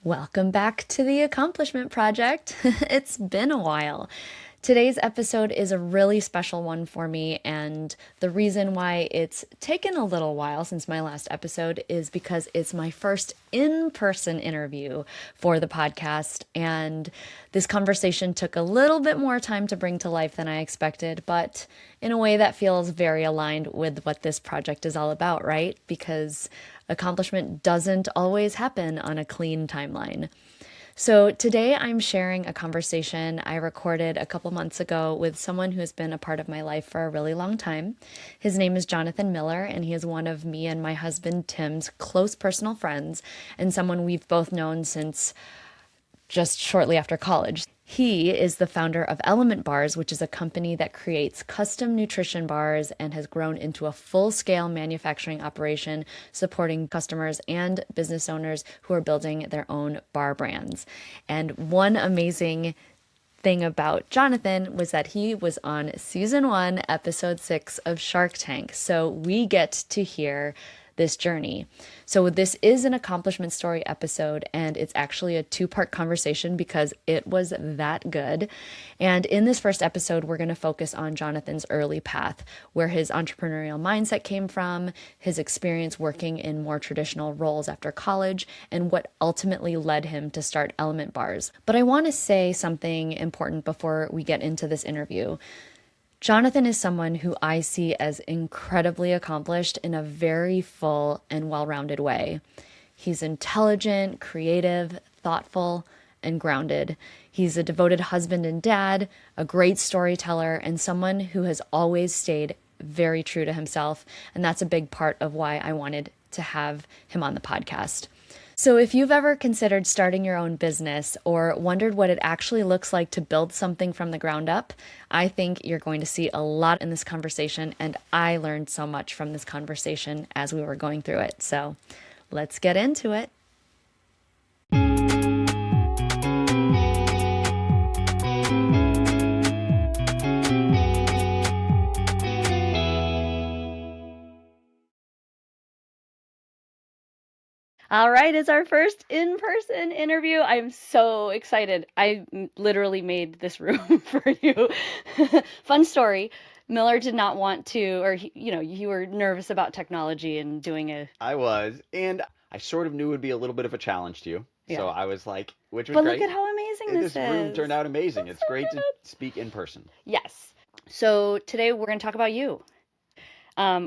Welcome back to the Accomplishment Project. It's been a while. Today's episode is a really special one for me, and the reason why it's taken a little while since my last episode is because it's my first in-person interview for the podcast, and this conversation took a little bit more time to bring to life than I expected, but in a way that feels very aligned with what this project is all about, right? Because accomplishment doesn't always happen on a clean timeline. So today I'm sharing a conversation I recorded a couple months ago with someone who has been a part of my life for a really long time. His name is Jonathan Miller, and he is one of me and my husband Tim's close personal friends, and someone we've both known since just shortly after college. He is the founder of Element Bars, which is a company that creates custom nutrition bars and has grown into a full-scale manufacturing operation supporting customers and business owners who are building their own bar brands. And one amazing thing about Jonathan was that he was on season 1, episode 6 of Shark Tank. So we get to hear this journey. So this is an accomplishment story episode, and it's actually a two-part conversation because it was that good. And in this first episode, we're going to focus on Jonathan's early path, where his entrepreneurial mindset came from, his experience working in more traditional roles after college, and what ultimately led him to start Element Bars. But I want to say something important before we get into this interview. Jonathan is someone who I see as incredibly accomplished in a very full and well-rounded way. He's intelligent, creative, thoughtful, and grounded. He's a devoted husband and dad, a great storyteller, and someone who has always stayed very true to himself. And that's a big part of why I wanted to have him on the podcast. So if you've ever considered starting your own business or wondered what it actually looks like to build something from the ground up, I think you're going to see a lot in this conversation, and I learned so much from this conversation as we were going through it. So let's get into it. All right, it's our first in-person interview. I'm so excited. I literally made this room for you. Fun story. Miller did not want to, or you were nervous about technology and doing a. I was, and I sort of knew it would be a little bit of a challenge to you. So Yeah. I was like, which was But great. look at how amazing And this this room is. turned out amazing. It's It's so great to good. speak in person. Yes. So today we're going to talk about you.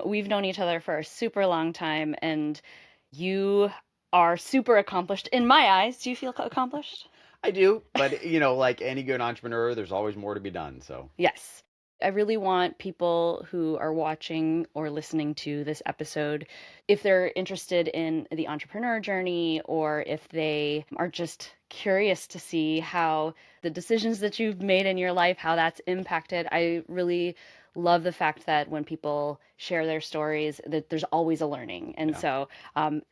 We've known each other for a super long time, and you are super accomplished in my eyes. Do you feel accomplished? I do, but like any good entrepreneur, there's always more to be done. So Yes. I really want people who are watching or listening to this episode, if they're interested in the entrepreneur journey or if they are just curious to see how the decisions that you've made in your life, how that's impacted. I really love the fact that when people share their stories, that there's always a learning. And yeah. so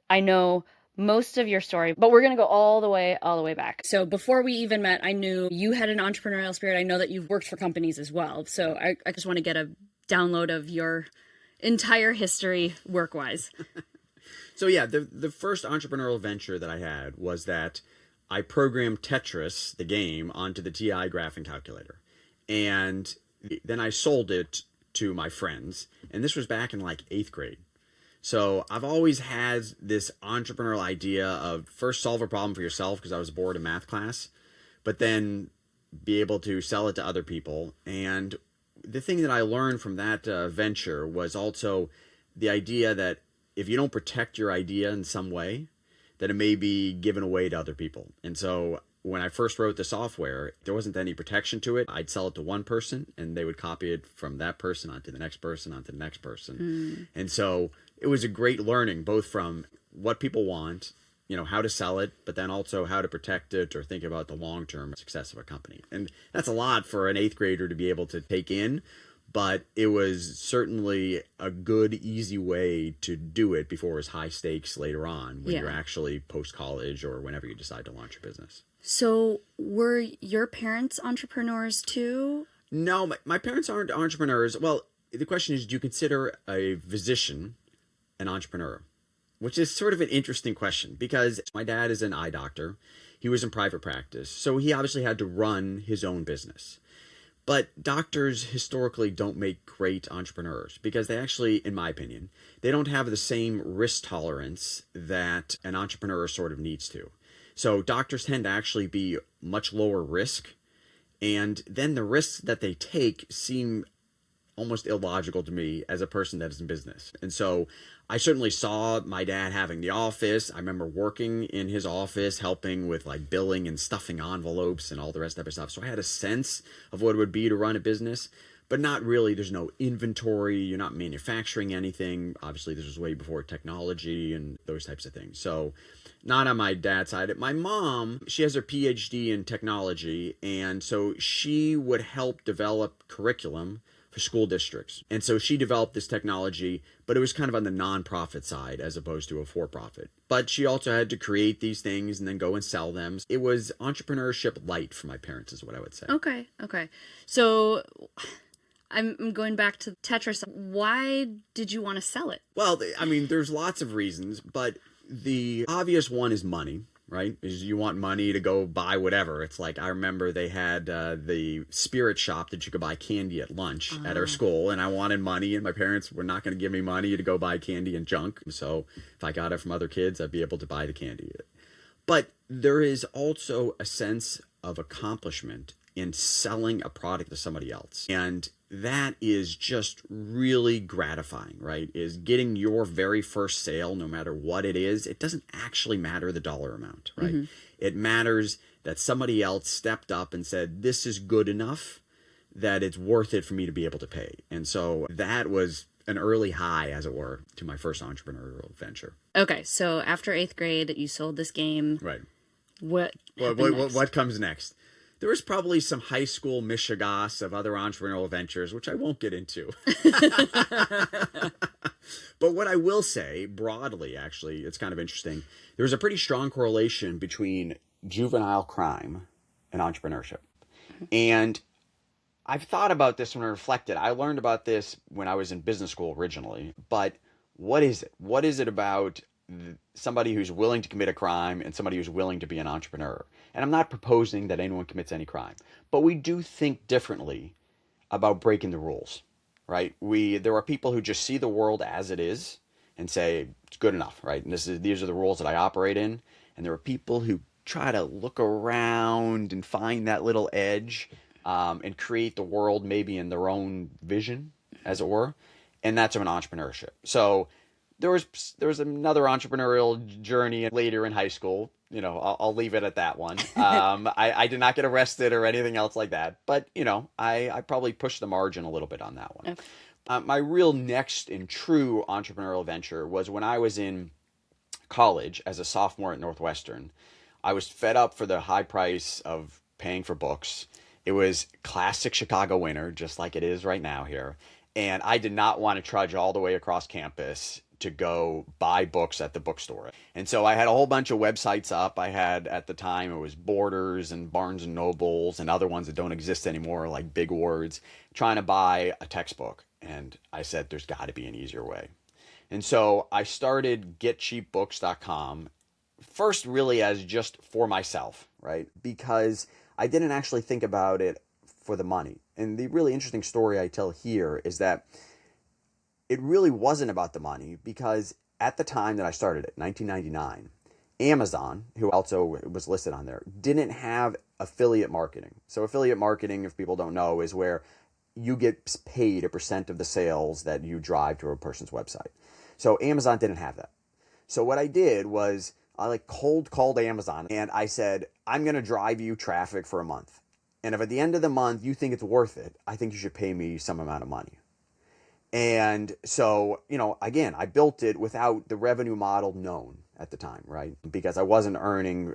I know most of your story, but we're going to go all the way back. So before we even met, I knew you had an entrepreneurial spirit. I know that you've worked for companies as well. So I just want to get a download of your entire history work-wise. So yeah, the first entrepreneurial venture that I had was that I programmed Tetris, the game, onto the TI graphing calculator. And then I sold it to my friends. And this was back in like 8th grade. So I've always had this entrepreneurial idea of first solve a problem for yourself because I was bored in math class, but then be able to sell it to other people. And the thing that I learned from that venture was also the idea that if you don't protect your idea in some way, that it may be given away to other people. And so when I first wrote the software, there wasn't any protection to it. I'd sell it to one person and they would copy it from that person onto the next person, onto the next person. And so it was a great learning, both from what people want, how to sell it, but then also how to protect it or think about the long-term success of a company. And that's a lot for an 8th grader to be able to take in, but it was certainly a good, easy way to do it before it was high stakes later on when you're actually post-college or whenever you decide to launch your business. So were your parents entrepreneurs too? No, my parents aren't entrepreneurs. Well, the question is, do you consider a physician an entrepreneur? which is sort of an interesting question because my dad is an eye doctor. He was in private practice, so he obviously had to run his own business. But doctors historically don't make great entrepreneurs because they actually, in my opinion, they don't have the same risk tolerance that an entrepreneur sort of needs to. So doctors tend to actually be much lower risk, and then the risks that they take seem almost illogical to me as a person that is in business. And so I certainly saw my dad having the office. I remember working in his office, helping with like billing and stuffing envelopes and all the rest of that stuff. So I had a sense of what it would be to run a business, but not really. There's no inventory. You're not manufacturing anything. Obviously, this was way before technology and those types of things. So not on my dad's side. My mom, she has her PhD in technology, and so she would help develop curriculum for school districts. And so she developed this technology, but it was kind of on the nonprofit side as opposed to a for-profit. But she also had to create these things and then go and sell them. It was entrepreneurship light for my parents is what I would say. Okay. So I'm going back to Tetris. Why did you want to sell it? Well, I mean, there's lots of reasons, but the obvious one is money. Right? Is you want money to go buy whatever. It's like I remember they had the spirit shop that you could buy candy at lunch at our school, and I wanted money, and my parents were not going to give me money to go buy candy and junk. So if I got it from other kids, I'd be able to buy the candy. But there is also a sense of accomplishment in selling a product to somebody else. And that is just really gratifying, right? Is getting your very first sale, no matter what it is. It doesn't actually matter the dollar amount, right? Mm-hmm. It matters that somebody else stepped up and said, this is good enough that it's worth it for me to be able to pay. And so that was an early high, as it were, to my first entrepreneurial venture. Okay, so after 8th grade, you sold this game. Right. What comes next? There was probably some high school mishigas of other entrepreneurial ventures, which I won't get into. But what I will say, broadly, actually, it's kind of interesting. There's a pretty strong correlation between juvenile crime and entrepreneurship. And I've thought about this when I reflected. I learned about this when I was in business school originally. But what is it? What is it about somebody who's willing to commit a crime and somebody who's willing to be an entrepreneur? And I'm not proposing that anyone commits any crime, but we do think differently about breaking the rules, right? There are people who just see the world as it is and say it's good enough, right? And these are the rules that I operate in. And there are people who try to look around and find that little edge and create the world maybe in their own vision, as it were. And that's an entrepreneurship. So there was another entrepreneurial journey later in high school. You know, I'll leave it at that one. I did not get arrested or anything else like that. But, you know, I probably pushed the margin a little bit on that one. Okay. My real next and true entrepreneurial venture was when I was in college as a sophomore at Northwestern. I was fed up for the high price of paying for books. It was classic Chicago winter, just like it is right now here. And I did not want to trudge all the way across campus to go buy books at the bookstore. And so I had a whole bunch of websites up. I had, at the time, it was Borders and Barnes and Nobles and other ones that don't exist anymore, like Big Words, trying to buy a textbook. And I said, there's got to be an easier way. And so I started getcheapbooks.com, first really as just for myself, right? Because I didn't actually think about it for the money. And the really interesting story I tell here is that it really wasn't about the money, because at the time that I started it, 1999, Amazon, who also was listed on there, didn't have affiliate marketing. So affiliate marketing, if people don't know, is where you get paid a % of the sales that you drive to a person's website. So Amazon didn't have that. So what I did was I cold called Amazon and I said, I'm going to drive you traffic for a month. And if at the end of the month you think it's worth it, I think you should pay me some amount of money. And so, you know, again, I built it without the revenue model known at the time, right? Because I wasn't earning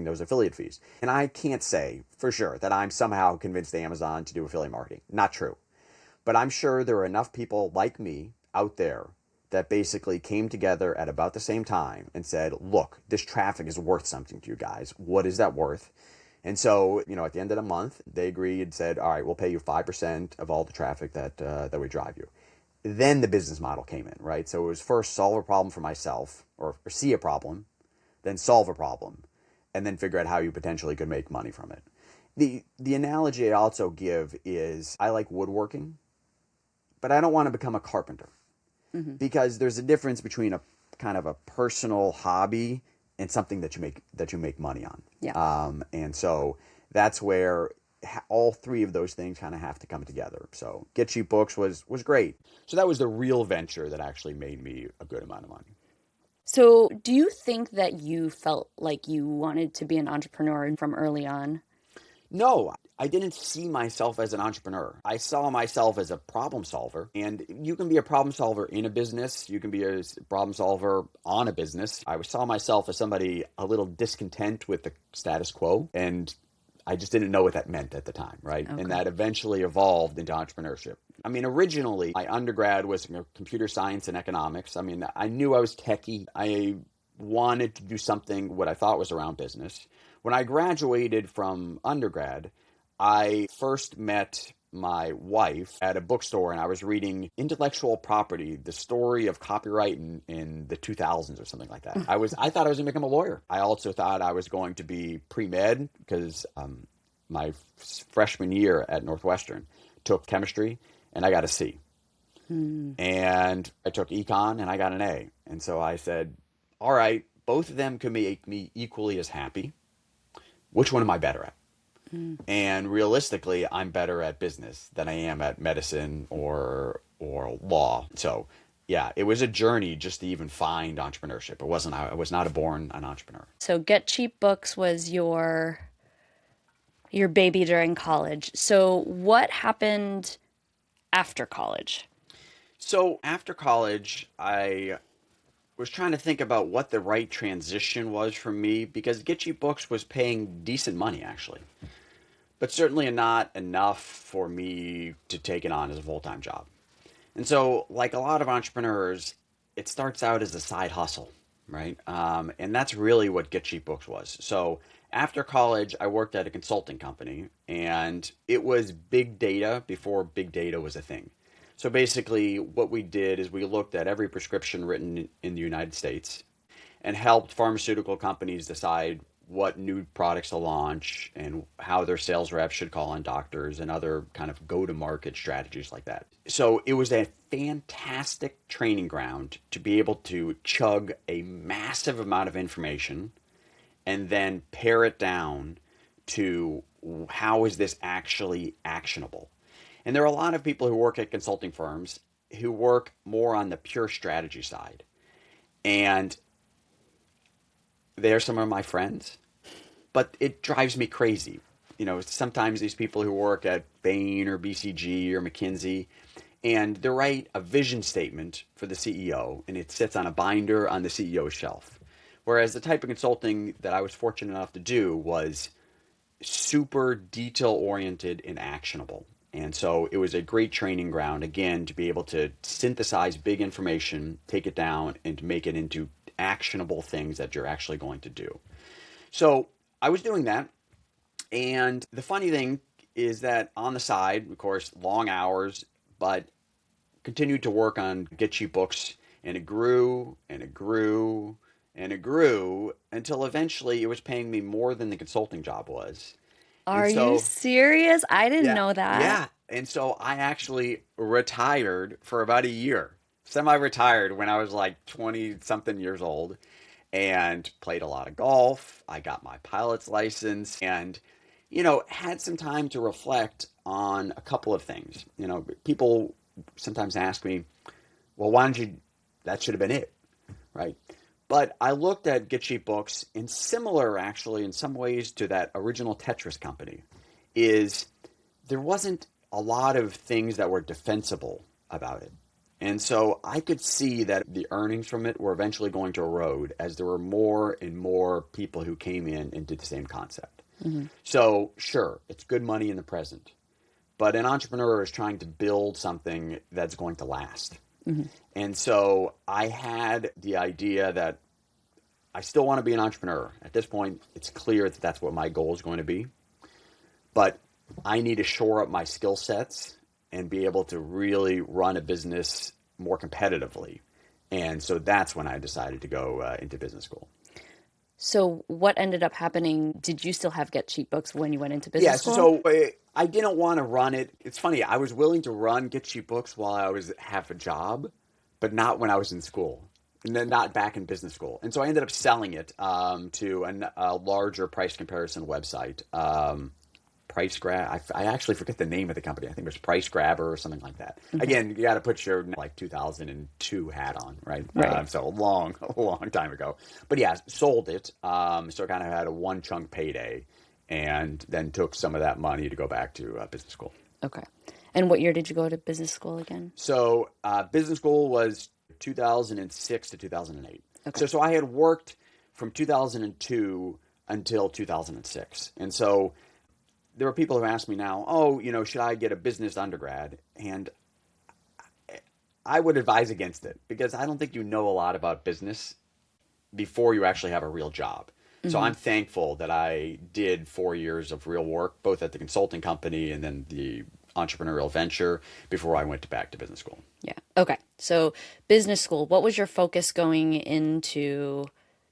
those affiliate fees. And I can't say for sure that I'm somehow convinced Amazon to do affiliate marketing. Not true. But I'm sure there are enough people like me out there that basically came together at about the same time and said, look, this traffic is worth something to you guys. What is that worth? And so, you know, at the end of the month, they agreed and said, all right, we'll pay you 5% of all the traffic that we drive you. then the business model came in, right? So it was first solve a problem for myself, or see a problem, then solve a problem, and then figure out how you potentially could make money from it. The analogy I also give is I like woodworking, but I don't want to become a carpenter, because there's a difference between a kind of a personal hobby and something that you make money on. Yeah. And so that's where all three of those things kind of have to come together. So Get Cheap Books was great. So that was the real venture that actually made me a good amount of money. So, do you think that you felt like you wanted to be an entrepreneur from early on? No, I didn't see myself as an entrepreneur. I saw myself as a problem solver. And you can be a problem solver in a business. You can be a problem solver on a business. I saw myself as somebody a little discontent with the status quo. And I just didn't know what that meant at the time, right? Okay. And that eventually evolved into entrepreneurship. I mean, originally, my undergrad was computer science and economics. I mean, I knew I was techie. I wanted to do something what I thought was around business. When I graduated from undergrad, I first met my wife at a bookstore, and I was reading Intellectual Property, the story of copyright in the 2000s or something like that. I thought I was going to become a lawyer. I also thought I was going to be pre-med because my freshman year at Northwestern took chemistry, and I got a C. And I took econ, and I got an A. And so I said, all right, both of them can make me equally as happy. Which one am I better at? And realistically, I'm better at business than I am at medicine or law. So, yeah, it was a journey just to even find entrepreneurship. I was not born an entrepreneur. So, Get Cheap Books was your baby during college. So, what happened after college? So, after college, I was trying to think about what the right transition was for me, because Get Cheap Books was paying decent money, actually, but certainly not enough for me to take it on as a full-time job. And so, like a lot of entrepreneurs, it starts out as a side hustle, right? And that's really what Get Cheap Books was. So after college, I worked at a consulting company, and it was big data before big data was a thing. So basically, what we did is we looked at every prescription written in the United States and helped pharmaceutical companies decide what new products to launch and how their sales reps should call on doctors and other kind of go-to-market strategies like that. So it was a fantastic training ground to be able to chug a massive amount of information and then pare it down to how is this actually actionable. And there are a lot of people who work at consulting firms who work more on the pure strategy side. And they're some of my friends, but it drives me crazy. You know, sometimes these people who work at Bain or BCG or McKinsey, and they write a vision statement for the CEO, and it sits on a binder on the CEO's shelf. Whereas the type of consulting that I was fortunate enough to do was super detail-oriented and actionable. And so it was a great training ground, again, to be able to synthesize big information, take it down, and to make it into actionable things that you're actually going to do. So I was doing that. And the funny thing is that on the side, of course, long hours, but continued to work on Get Cheap Books, and it grew and it grew and it grew until eventually it was paying me more than the consulting job was. Are you serious? I didn't Yeah, know that. yeah. And so I actually retired for about a year, semi-retired when I was like 20 something years old, and played a lot of golf. I got my pilot's license and, had some time to reflect on a couple of things. People sometimes ask me, well, why don't you, that should have been it, right? But I looked at Get Cheap Books, and similar actually in some ways to that original Tetris company, is there wasn't a lot of things that were defensible about it. And so I could see that the earnings from it were eventually going to erode as there were more and more people who came in and did the same concept. Mm-hmm. So sure, it's good money in the present, but an entrepreneur is trying to build something that's going to last. Mm-hmm. And so I had the idea that I still want to be an entrepreneur. At this point, it's clear that that's what my goal is going to be. But I need to shore up my skill sets and be able to really run a business more competitively. And so that's when I decided to go into business school. So what ended up happening? Did you still have Get Cheap Books when you went into Yeah, business school? so I didn't want to run it. It's funny, I was willing to run Get Cheap Books while I was have a job, but not when I was in school, and then not back in business school. And so I ended up selling it to a larger price comparison website. Price Grab. I actually forget the name of the company. I think it was Price Grabber or something like that. Again, you got to put your like 2002 hat on, right? Right. So a long time ago. But yeah, sold it. So kind of had a one chunk payday, and then took some of that money to go back to business school. Okay. And what year did you go to business school again? So business school was 2006 to 2008. Okay. So I had worked from 2002 until 2006, and so there are people who ask me now, oh, should I get a business undergrad? And I would advise against it because I don't think you know a lot about business before you actually have a real job. So I'm thankful that I did 4 years of real work, both at the consulting company and then the entrepreneurial venture before I went back to business school. Yeah. Okay. So business school, what was your focus going into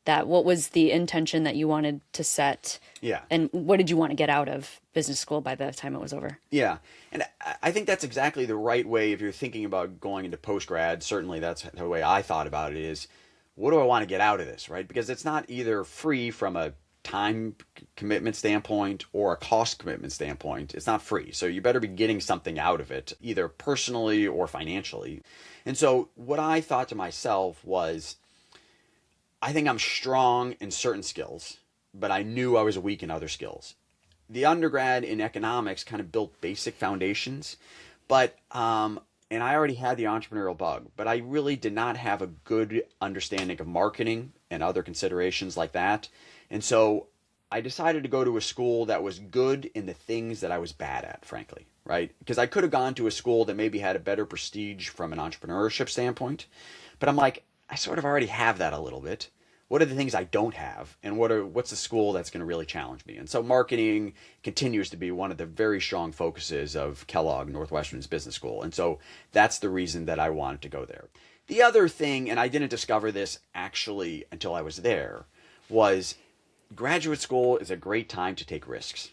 that? What was the intention that you wanted to set? Yeah. And what did you want to get out of business school by the time it was over? Yeah. And I think that's exactly the right way if you're thinking about going into post-grad. Certainly that's the way I thought about it is, what do I want to get out of this, right? Because it's not either free from a time commitment standpoint or a cost commitment standpoint. It's not free. So you better be getting something out of it, either personally or financially. And so what I thought to myself was, I think I'm strong in certain skills, but I knew I was weak in other skills. The undergrad in economics kind of built basic foundations, but and I already had the entrepreneurial bug, but I really did not have a good understanding of marketing and other considerations like that. And so I decided to go to a school that was good in the things that I was bad at, frankly, right? Because I could have gone to a school that maybe had a better prestige from an entrepreneurship standpoint, but I'm like, I sort of already have that a little bit. What are the things I don't have, and what's the school that's going to really challenge me? And so marketing continues to be one of the very strong focuses of Kellogg Northwestern's business school. And so that's the reason that I wanted to go there. The other thing, and I didn't discover this actually until I was there, was graduate school is a great time to take risks.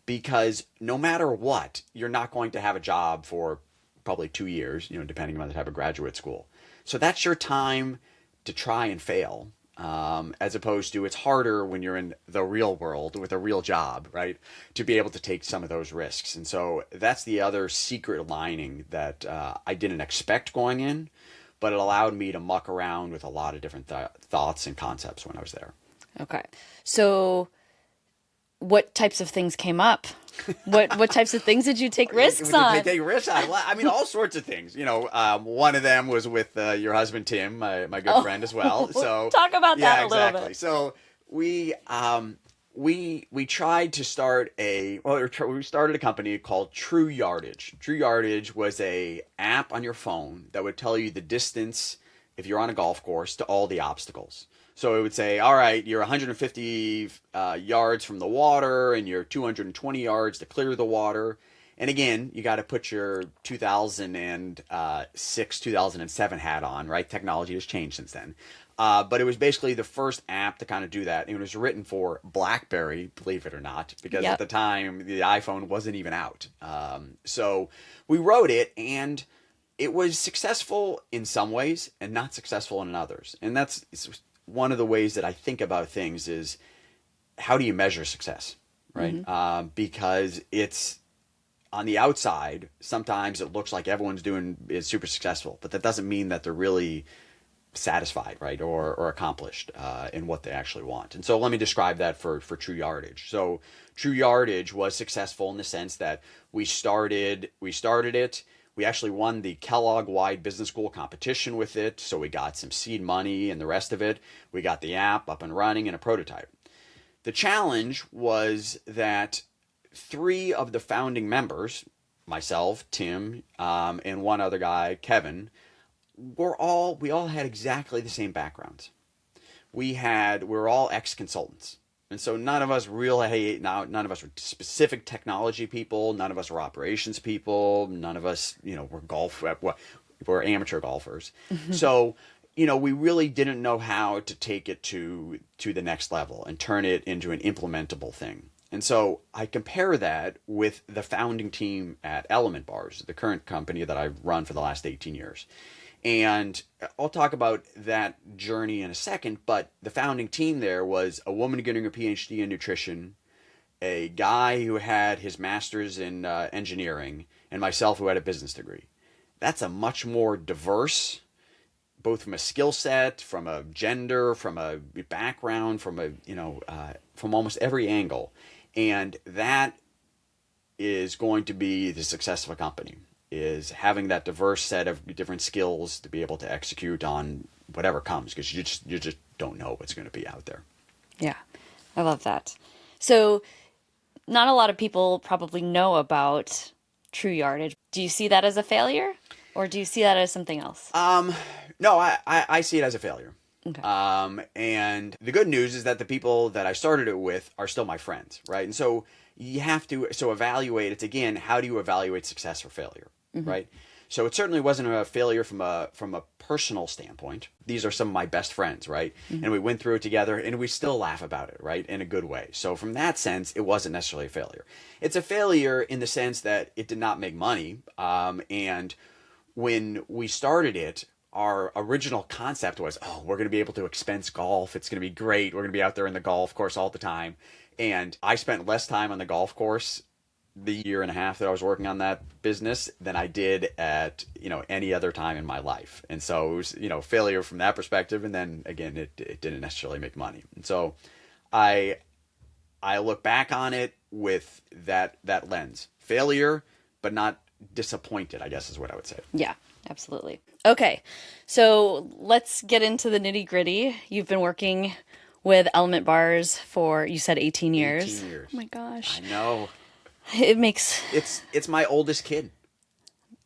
Because no matter what, you're not going to have a job for probably 2 years, depending on the type of graduate school. So that's your time to try and fail, as opposed to it's harder when you're in the real world with a real job, right? To be able to take some of those risks. And so that's the other secret lining that I didn't expect going in, but it allowed me to muck around with a lot of different thoughts and concepts when I was there. Okay. So what types of things came up? What types of things did you take risks on? Take risks on. Well, I mean, all sorts of things. One of them was with your husband Tim, my good friend as well. So talk about that a little exactly. bit. So we tried to start we started a company called True Yardage. True Yardage was a app on your phone that would tell you the distance if you're on a golf course to all the obstacles. So it would say, all right, you're 150 yards from the water and you're 220 yards to clear the water. And again, you got to put your 2006, 2007 hat on, right? Technology has changed since then. But it was basically the first app to kind of do that. And it was written for BlackBerry, believe it or not, because at the time, the iPhone wasn't even out. So we wrote it, and it was successful in some ways and not successful in others. And that's one of the ways that I think about things is, how do you measure success, right? Because it's on the outside, sometimes it looks like everyone's is super successful, but that doesn't mean that they're really satisfied, right? Or accomplished in what they actually want. And so let me describe that for True Yardage. So True Yardage was successful in the sense that we started it. We actually won the Kellogg-wide business school competition with it, so we got some seed money and the rest of it. We got the app up and running and a prototype. The challenge was that 3 of the founding members, myself, Tim, and one other guy, Kevin, we all had exactly the same backgrounds. We were all ex-consultants. And so none of us really, now none of us were specific technology people. None of us were operations people. None of us, we're amateur golfers. So, we really didn't know how to take it to the next level and turn it into an implementable thing. And so I compare that with the founding team at Element Bars, the current company that I've run for the last 18 years. And I'll talk about that journey in a second, but the founding team there was a woman getting a PhD in nutrition, a guy who had his master's in engineering, and myself who had a business degree. That's a much more diverse, both from a skill set, from a gender, from a background, from from almost every angle. And that is going to be the success of a company, is having that diverse set of different skills to be able to execute on whatever comes, because you just don't know what's going to be out there. Yeah, I love that. So not a lot of people probably know about True Yardage. Do you see that as a failure, or do you see that as something else? No, I see it as a failure. Okay. And the good news is that the people that I started it with are still my friends, right? And so you have to evaluate. It's again, how do you evaluate success or failure, right? So it certainly wasn't a failure from a personal standpoint. These are some of my best friends, right? And we went through it together, and we still laugh about it, right? In a good way. So from that sense, it wasn't necessarily a failure. It's a failure in the sense that it did not make money. And when we started it, our original concept was, we're going to be able to expense golf. It's going to be great. We're going to be out there in the golf course all the time. And I spent less time on the golf course the year and a half that I was working on that business than I did at, any other time in my life. And so it was, failure from that perspective. And then again, it didn't necessarily make money. And so I look back on it with that lens. Failure, but not disappointed, I guess is what I would say. Yeah, absolutely. Okay, so let's get into the nitty gritty. You've been working with Element Bars for, you said 18 years. 18 years. Oh my gosh. I know. It makes... It's my oldest kid.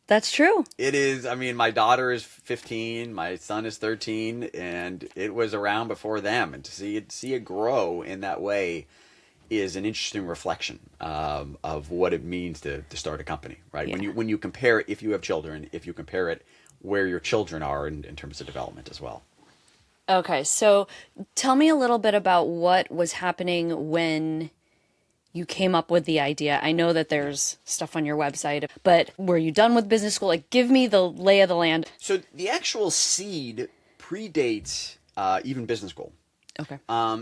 That's true. It is. I mean, my daughter is 15, my son is 13, and it was around before them. And to see it grow in that way is an interesting reflection of what it means to start a company, right? Yeah. When you compare it, if you have children, if you compare it where your children are in terms of development as well. Okay, so tell me a little bit about what was happening when you came up with the idea. I know that there's stuff on your website, but were you done with business school? Like, give me the lay of the land. So the actual seed predates even business school. Okay.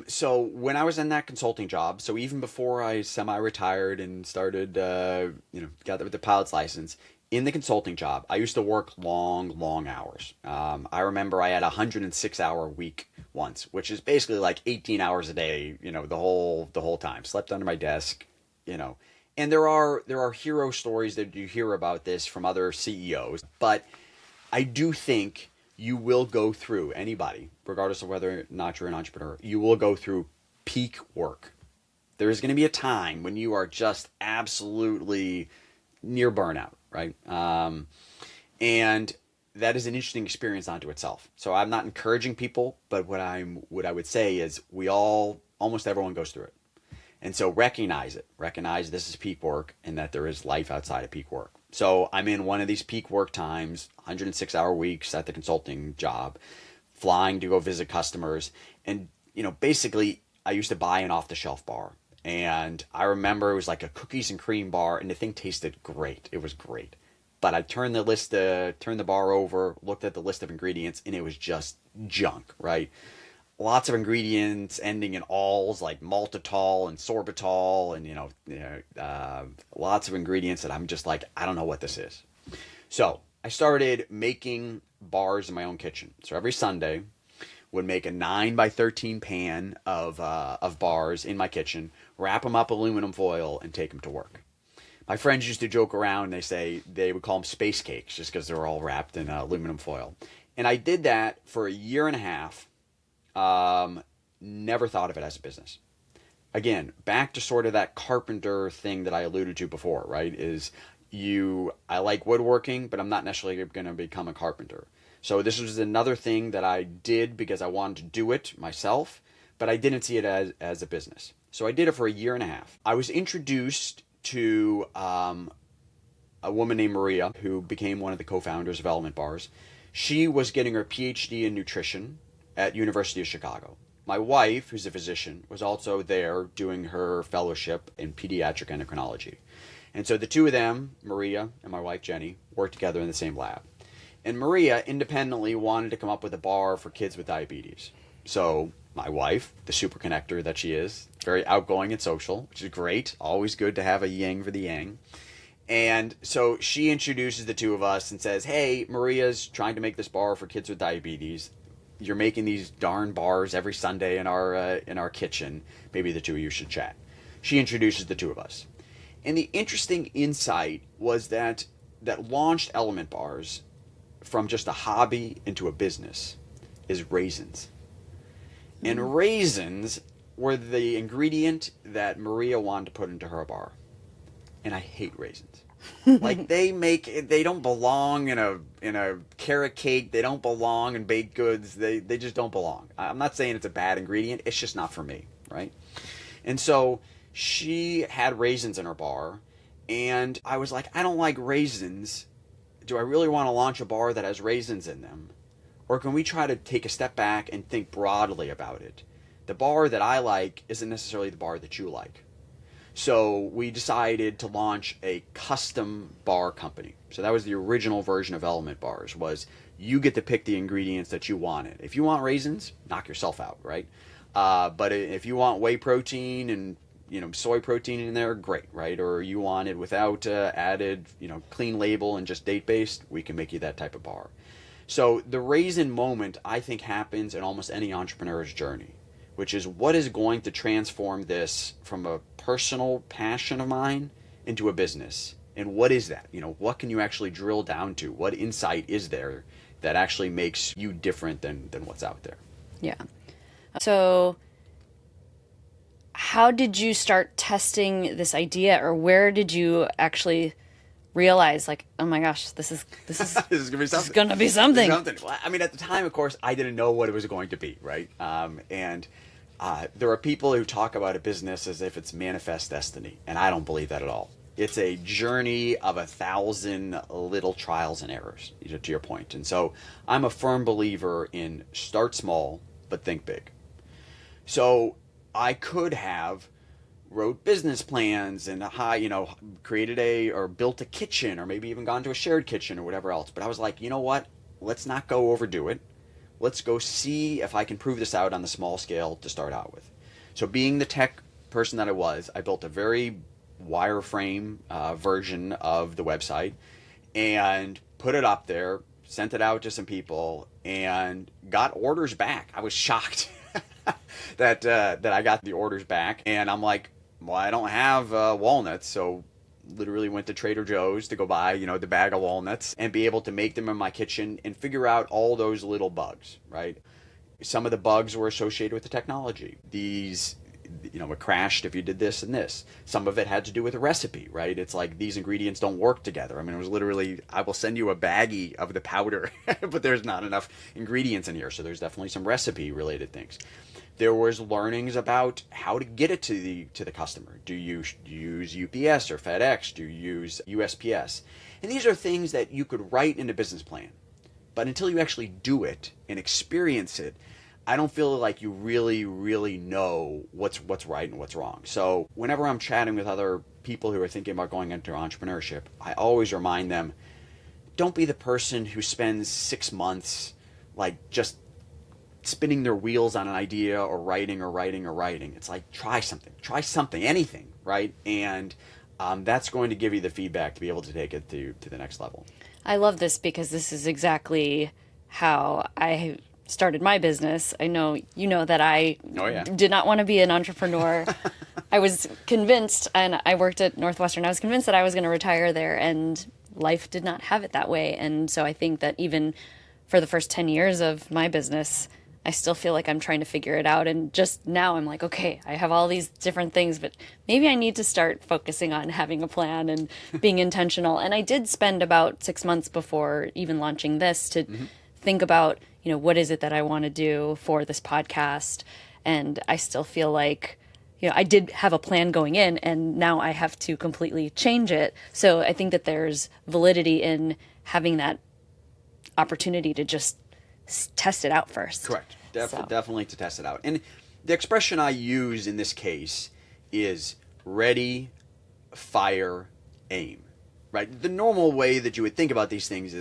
So when I was in that consulting job, so even before I semi-retired and started, got the pilot's license, in the consulting job, I used to work long hours. I remember I had a 106-hour week once, which is basically like 18 hours a day, the whole time. Slept under my desk, And there are hero stories that you hear about this from other CEOs, but I do think you will go through, anybody, regardless of whether or not you're an entrepreneur, you will go through peak work. There is going to be a time when you are just absolutely near burnout, right? And that is an interesting experience unto itself. So I'm not encouraging people, but what I would say is almost everyone goes through it. And so recognize this is peak work and that there is life outside of peak work. So I'm in one of these peak work times, 106-hour weeks at the consulting job, flying to go visit customers. And, basically I used to buy an off-the-shelf bar. And I remember it was like a cookies and cream bar, and the thing tasted great. It was great. But I turned the bar over, looked at the list of ingredients, and it was just junk, right? Lots of ingredients ending in alls like maltitol and sorbitol, and lots of ingredients that I'm just like, I don't know what this is. So I started making bars in my own kitchen. So every Sunday, would make a 9x13 pan of bars in my kitchen, wrap them up aluminum foil, and take them to work. My friends used to joke around. They would call them space cakes just because they were all wrapped in aluminum foil. And I did that for a year and a half. Never thought of it as a business. Again, back to sort of that carpenter thing that I alluded to before, right? I like woodworking, but I'm not necessarily going to become a carpenter. So this was another thing that I did because I wanted to do it myself, but I didn't see it as a business. So I did it for a year and a half. I was introduced to a woman named Maria, who became one of the co-founders of Element Bars. She was getting her PhD in nutrition at University of Chicago. My wife, who's a physician, was also there doing her fellowship in pediatric endocrinology. And so the two of them, Maria and my wife Jenny, worked together in the same lab. And Maria independently wanted to come up with a bar for kids with diabetes. So my wife, the super connector that she is, very outgoing and social, which is great. Always good to have a yin for the yang. And so she introduces the two of us and says, hey, Maria's trying to make this bar for kids with diabetes. You're making these darn bars every Sunday in our kitchen. Maybe the two of you should chat. She introduces the two of us. And the interesting insight was that launched Element Bars from just a hobby into a business is raisins. And raisins were the ingredient that Maria wanted to put into her bar. And I hate raisins. Like they don't belong in a carrot cake. They don't belong in baked goods. They just don't belong. I'm not saying it's a bad ingredient. It's just not for me, right? And so she had raisins in her bar, and I was like, I don't like raisins. Do I really want to launch a bar that has raisins in them? Or can we try to take a step back and think broadly about it? The bar that I like isn't necessarily the bar that you like. So we decided to launch a custom bar company. So that was the original version of Element Bars, was you get to pick the ingredients that you wanted. If you want raisins, knock yourself out, right? But if you want whey protein and soy protein in there, great, right? Or you want it without added, clean label and just date-based, we can make you that type of bar. So the raisin moment, I think, happens in almost any entrepreneur's journey, which is what is going to transform this from a personal passion of mine into a business? And what is that? What can you actually drill down to? What insight is there that actually makes you different than what's out there? Yeah. So how did you start testing this idea, or where did you actually realize, like, oh my gosh, this is this is gonna be something. This is gonna be something. Well, I mean, at the time, of course, I didn't know what it was going to be, right? There are people who talk about a business as if it's manifest destiny, and I don't believe that at all. It's a journey of 1,000 little trials and errors, to your point. And so I'm a firm believer in start small, but think big. So I could have wrote business plans and created or built a kitchen, or maybe even gone to a shared kitchen or whatever else. But I was like, you know what? Let's not go overdo it. Let's go see if I can prove this out on the small scale to start out with. So being the tech person that I was, I built a very wireframe version of the website and put it up there, sent it out to some people, and got orders back. I was shocked that I got the orders back, and I'm like, well, I don't have walnuts, so literally went to Trader Joe's to go buy, the bag of walnuts and be able to make them in my kitchen and figure out all those little bugs, right? Some of the bugs were associated with the technology. These, it crashed if you did this and this. Some of it had to do with a recipe, right? It's like these ingredients don't work together. I mean, it was literally, I will send you a baggie of the powder, but there's not enough ingredients in here. So there's definitely some recipe related things. There was learnings about how to get it to the customer. Do you use UPS or FedEx? Do you use USPS? And these are things that you could write in a business plan. But until you actually do it and experience it, I don't feel like you really, really know what's right and what's wrong. So whenever I'm chatting with other people who are thinking about going into entrepreneurship, I always remind them, don't be the person who spends 6 months just spinning their wheels on an idea or writing. It's like, try something, anything, right? And that's going to give you the feedback to be able to take it to the next level. I love this because this is exactly how I started my business. I know that I did not want to be an entrepreneur. I was convinced, and I worked at Northwestern, I was convinced that I was going to retire there, and life did not have it that way. And so I think that even for the first 10 years of my business, I still feel like I'm trying to figure it out. And just now I'm like, okay, I have all these different things, but maybe I need to start focusing on having a plan and being intentional. And I did spend about 6 months before even launching this to think about, what is it that I want to do for this podcast. And I still feel like, I did have a plan going in and now I have to completely change it. So I think that there's validity in having that opportunity to just test it out first. Correct. Definitely to test it out. And the expression I use in this case is ready, fire, aim. Right? The normal way that you would think about these things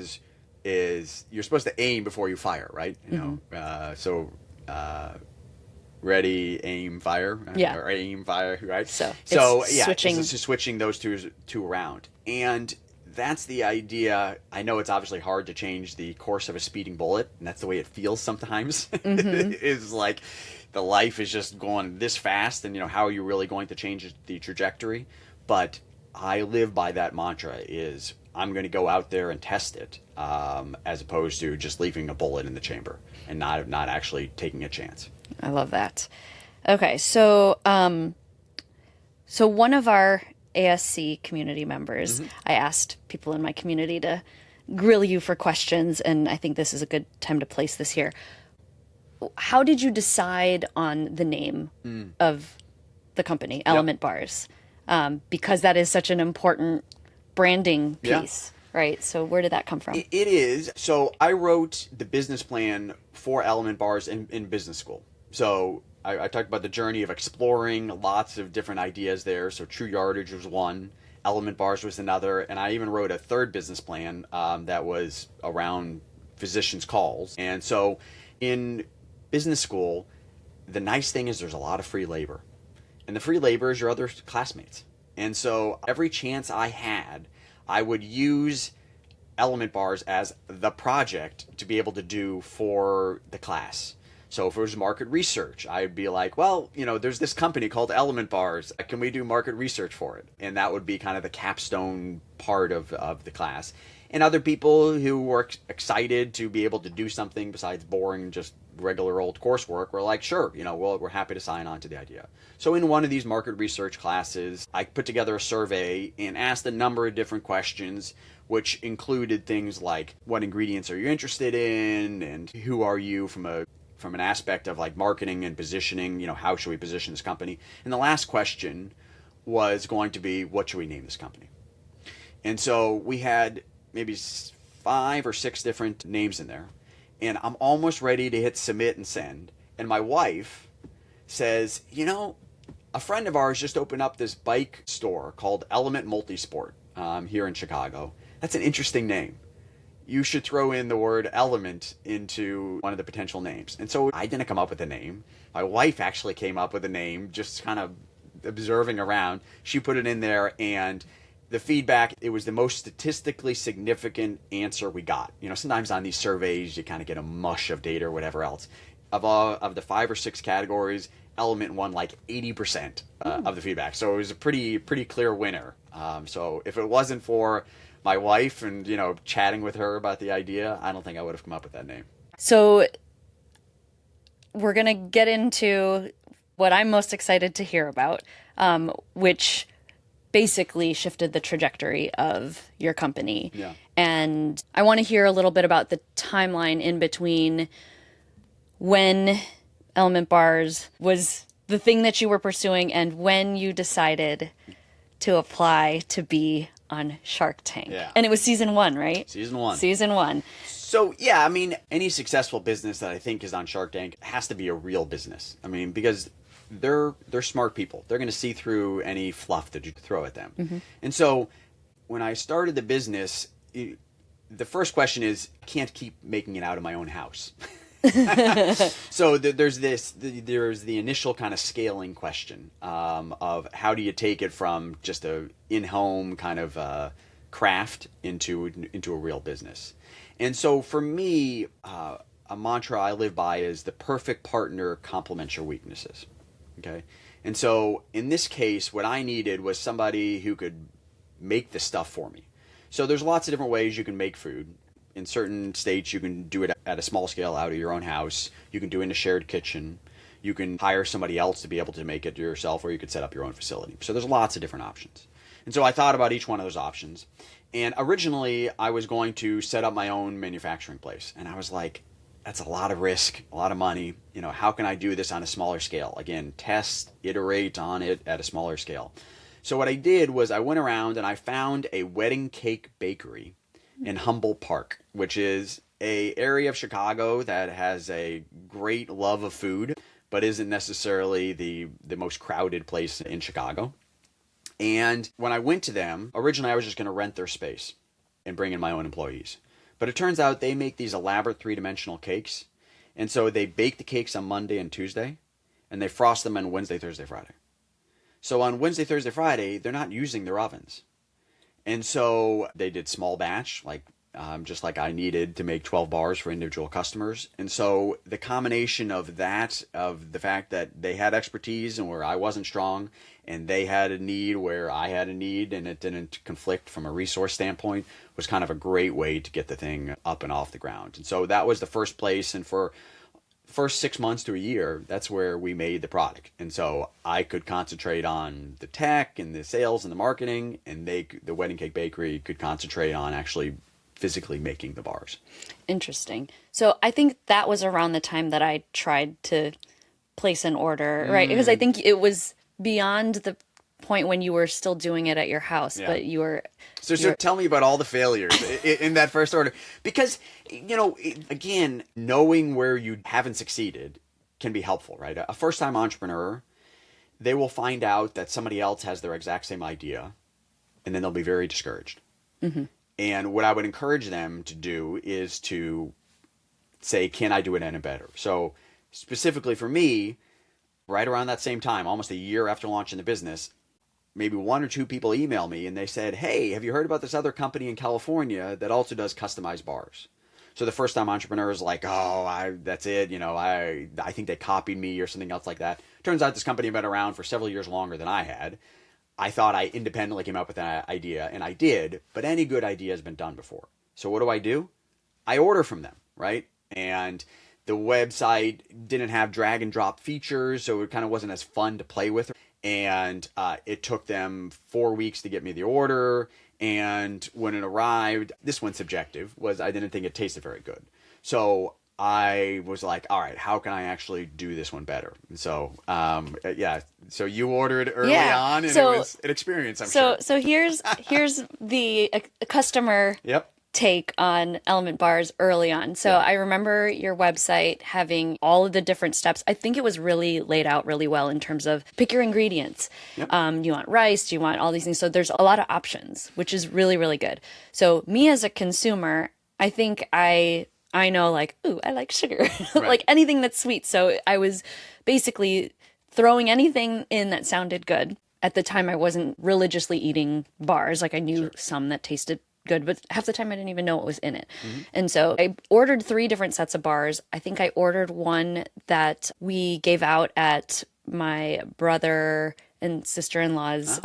is you're supposed to aim before you fire, right? Ready, aim, fire. Yeah. Or aim, fire, right? So switching. It's switching those two around. And that's the idea. I know it's obviously hard to change the course of a speeding bullet, and that's the way it feels sometimes. Is like the life is just going this fast, and how are you really going to change the trajectory? But I live by that mantra: is I'm going to go out there and test it, as opposed to just leaving a bullet in the chamber and not actually taking a chance. I love that. Okay, so one of our ASC community members, I asked people in my community to grill you for questions, and I think this is a good time to place this here. How did you decide on the name of the company, Element Bars? Because that is such an important branding piece, right? So where did that come from? It is. So I wrote the business plan for Element Bars in business school. So I talked about the journey of exploring lots of different ideas there. So True Yardage was one, Element Bars was another, and I even wrote a third business plan that was around physicians' calls. And so in business school, the nice thing is there's a lot of free labor. And the free labor is your other classmates. And so every chance I had, I would use Element Bars as the project to be able to do for the class. So if it was market research, I'd be like, well, there's this company called Element Bars. Can we do market research for it? And that would be kind of the capstone part of the class. And other people who were excited to be able to do something besides boring, just regular old coursework were like, sure, we're happy to sign on to the idea. So in one of these market research classes, I put together a survey and asked a number of different questions, which included things like, what ingredients are you interested in? And who are you from an aspect of like marketing and positioning, how should we position this company? And the last question was going to be, what should we name this company? And so we had maybe 5 or 6 different names in there. And I'm almost ready to hit submit and send. And my wife says, a friend of ours just opened up this bike store called Element Multisport here in Chicago. That's an interesting name. You should throw in the word element into one of the potential names. And so I didn't come up with a name. My wife actually came up with a name, just kind of observing around. She put it in there, and the feedback, it was the most statistically significant answer we got. Sometimes on these surveys, you kind of get a mush of data or whatever else. Of the 5 or 6 categories, Element won like 80% of the feedback. So it was a pretty clear winner. So if it wasn't for my wife and, chatting with her about the idea, I don't think I would have come up with that name. So we're going to get into what I'm most excited to hear about, which basically shifted the trajectory of your company. Yeah. And I want to hear a little bit about the timeline in between when Element Bars was the thing that you were pursuing and when you decided to apply to be on Shark Tank. Yeah. And it was season 1, right? Season 1. Season 1. So, yeah, any successful business that I think is on Shark Tank has to be a real business. Because they're smart people. They're going to see through any fluff that you throw at them. Mm-hmm. And so when I started the business, the first question is, I can't keep making it out of my own house. So there's the initial kind of scaling question of how do you take it from just a in-home kind of craft into a real business. And so for me, a mantra I live by is the perfect partner complements your weaknesses. Okay, and so in this case, what I needed was somebody who could make the stuff for me. So there's lots of different ways you can make food. In certain states, you can do it at a small scale out of your own house. You can do it in a shared kitchen. You can hire somebody else to be able to make it yourself, or you could set up your own facility. So there's lots of different options. And so I thought about each one of those options. And originally, I was going to set up my own manufacturing place. And I was like, that's a lot of risk, a lot of money. You know, how can I do this on a smaller scale? Again, test, iterate on it at a smaller scale. So what I did was I went around and I found a wedding cake bakery in Humboldt Park, which is a area of Chicago that has a great love of food, but isn't necessarily the most crowded place in Chicago. And when I went to them, originally I was just going to rent their space and bring in my own employees. But it turns out they make these elaborate three-dimensional cakes. And so they bake the cakes on Monday and Tuesday, and they frost them on Wednesday, Thursday, Friday. So on Wednesday, Thursday, Friday, they're not using their ovens. And so they did small batch, like just like I needed to make 12 bars for individual customers. And so the combination of that, of the fact that they had expertise and where I wasn't strong, and they had a need where I had a need, and it didn't conflict from a resource standpoint, was kind of a great way to get the thing up and off the ground. And so that was the first place. And for the first 6 months to a year, that's where we made the product. And so I could concentrate on the tech and the sales and the marketing, and the Wedding Cake Bakery could concentrate on actually physically making the bars. Interesting. So I think that was around the time that I tried to place an order, right? Because I think it was beyond the point when you were still doing it at your house, but you were... So tell me about all the failures in that first order. Because, you know, again, knowing where you haven't succeeded can be helpful, right? A first-time entrepreneur, they will find out that somebody else has their exact same idea, and then they'll be very discouraged. Mm-hmm. And what I would encourage them to do is to say, can I do it any better? So specifically for me, right around that same time, almost a year after launching the business, maybe one or two people email me and they said, hey, have you heard about this other company in California that also does customized bars? So the first time entrepreneur is like, that's it. You know, I think they copied me or something else like that. Turns out this company had been around for several years longer than I had. I thought I independently came up with an idea, and I did, but any good idea has been done before. So what do? I order from them, right? And the website didn't have drag and drop features, so it kind of wasn't as fun to play with. And it took them 4 weeks to get me the order. And when it arrived, this one's subjective, was I didn't think it tasted very good. So I was like, all right, how can I actually do this one better? And so, so you ordered early on, and it was an experience, I'm sure. So here's the customer take on Element bars early on. So I remember your website having all of the different steps. I think it was really laid out really well in terms of pick your ingredients. Yep. You want rice, do you want all these things? So there's a lot of options, which is really, really good. So me as a consumer, I think I know, like, ooh, I like sugar, like anything that's sweet. So I was basically throwing anything in that sounded good. At the time, I wasn't religiously eating bars. Like, I knew some that tasted good, but half the time I didn't even know what was in it. Mm-hmm. And so I ordered 3 different sets of bars. I think I ordered one that we gave out at my brother and sister-in-law's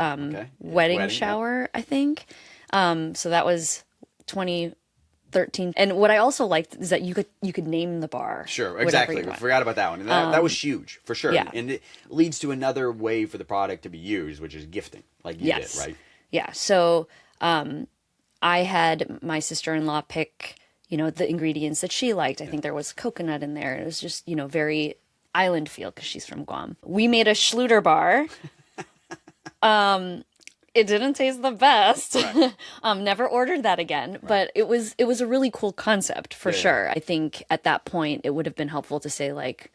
wedding shower, I think. So that was 2013. And what I also liked is that you could name the bar. Sure, exactly. We forgot about that one. And that was huge, for sure. Yeah. And it leads to another way for the product to be used, which is gifting, like you did, right? Yeah. So I had my sister-in-law pick, the ingredients that she liked. I think there was coconut in there. It was just, very island feel because she's from Guam. We made a Schluter bar. It didn't taste the best. Right. Never ordered that again, but it was a really cool concept for sure. I think at that point it would have been helpful to say, like,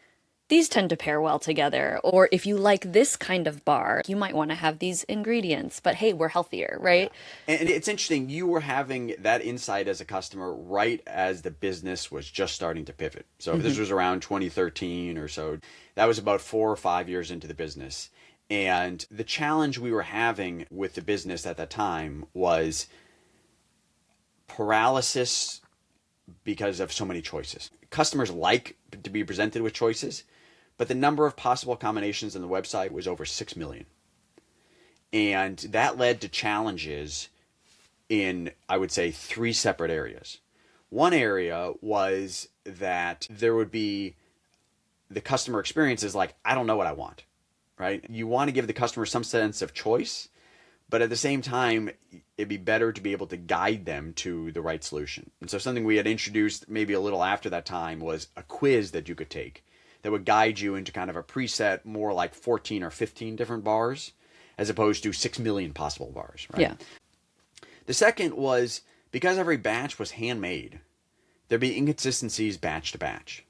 these tend to pair well together, or if you like this kind of bar, you might want to have these ingredients, but hey, we're healthier, right? Yeah. And it's interesting, you were having that insight as a customer right as the business was just starting to pivot. So if this was around 2013 or so, that was about 4 or 5 years into the business. And the challenge we were having with the business at that time was paralysis because of so many choices. Customers like to be presented with choices, but the number of possible combinations on the website was over 6 million. And that led to challenges in, I would say, 3 separate areas. One area was that there would be the customer experience is like, I don't know what I want. Right? You want to give the customer some sense of choice, But at the same time, it'd be better to be able to guide them to the right solution. And so something we had introduced maybe a little after that time was a quiz that you could take that would guide you into kind of a preset, more like 14 or 15 different bars, as opposed to 6 million possible bars, right? Yeah. The second was, because every batch was handmade, there'd be inconsistencies batch to batch.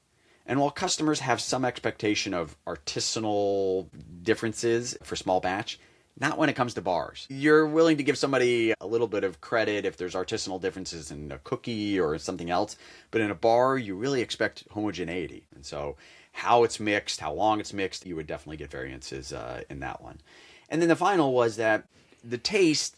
And while customers have some expectation of artisanal differences for small batch, not when it comes to bars. You're willing to give somebody a little bit of credit if there's artisanal differences in a cookie or something else, but in a bar, you really expect homogeneity. And so how it's mixed, how long it's mixed, you would definitely get variances in that one. And then the final was that the taste,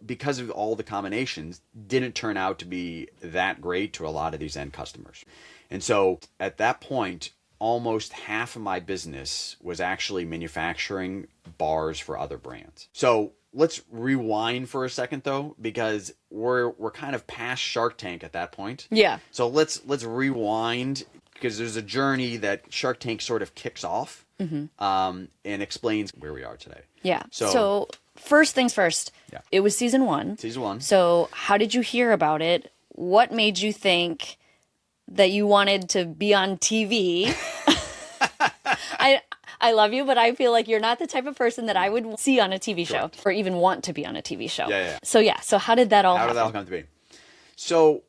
because of all the combinations, didn't turn out to be that great to a lot of these end customers. And so at that point, almost half of my business was actually manufacturing bars for other brands. So let's rewind for a second though, because we're kind of past Shark Tank at that point. Yeah. So let's rewind, because there's a journey that Shark Tank sort of kicks off and explains where we are today. Yeah. So, So first things first, Yeah. it was season 1. Season 1. So how did you hear about it? What made you think that you wanted to be on TV? I love you, but I feel like you're not the type of person that I would see on a TV show Correct. or even want to be on a TV show. Yeah. So how did that all How happen? did that all come to be? So,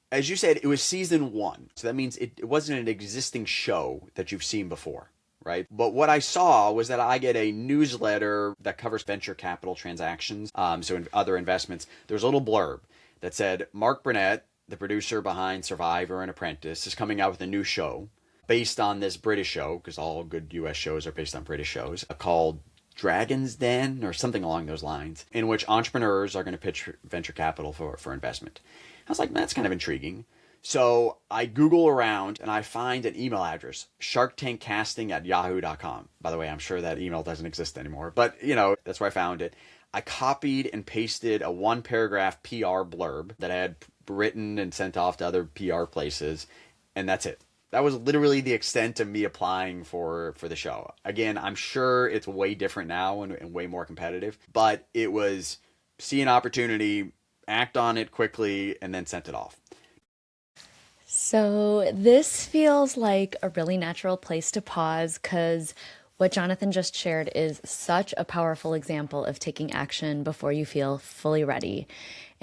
as you said, it was season 1. So that means it wasn't an existing show that you've seen before, right? But what I saw was that I get a newsletter that covers venture capital transactions, so in other investments. There's a little blurb that said, Mark Burnett, the producer behind Survivor and Apprentice, is coming out with a new show based on this British show, because all good US shows are based on British shows, called Dragon's Den or something along those lines, in which entrepreneurs are going to pitch venture capital for investment. I was like, that's kind of intriguing. So I Google around and I find an email address, sharktankcasting@yahoo.com. By the way, I'm sure that email doesn't exist anymore, but that's where I found it. I copied and pasted a 1-paragraph PR blurb that I had written and sent off to other PR places, and that's it. That was literally the extent of me applying for the show. Again, I'm sure it's way different now and way more competitive, but it was see an opportunity, act on it quickly, and then sent it off. So this feels like a really natural place to pause, because what Jonathan just shared is such a powerful example of taking action before you feel fully ready.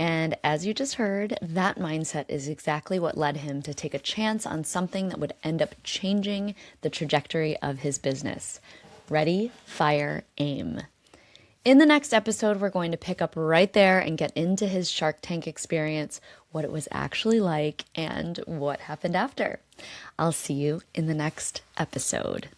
And as you just heard, that mindset is exactly what led him to take a chance on something that would end up changing the trajectory of his business. Ready, fire, aim. In the next episode, we're going to pick up right there and get into his Shark Tank experience, what it was actually like, and what happened after. I'll see you in the next episode.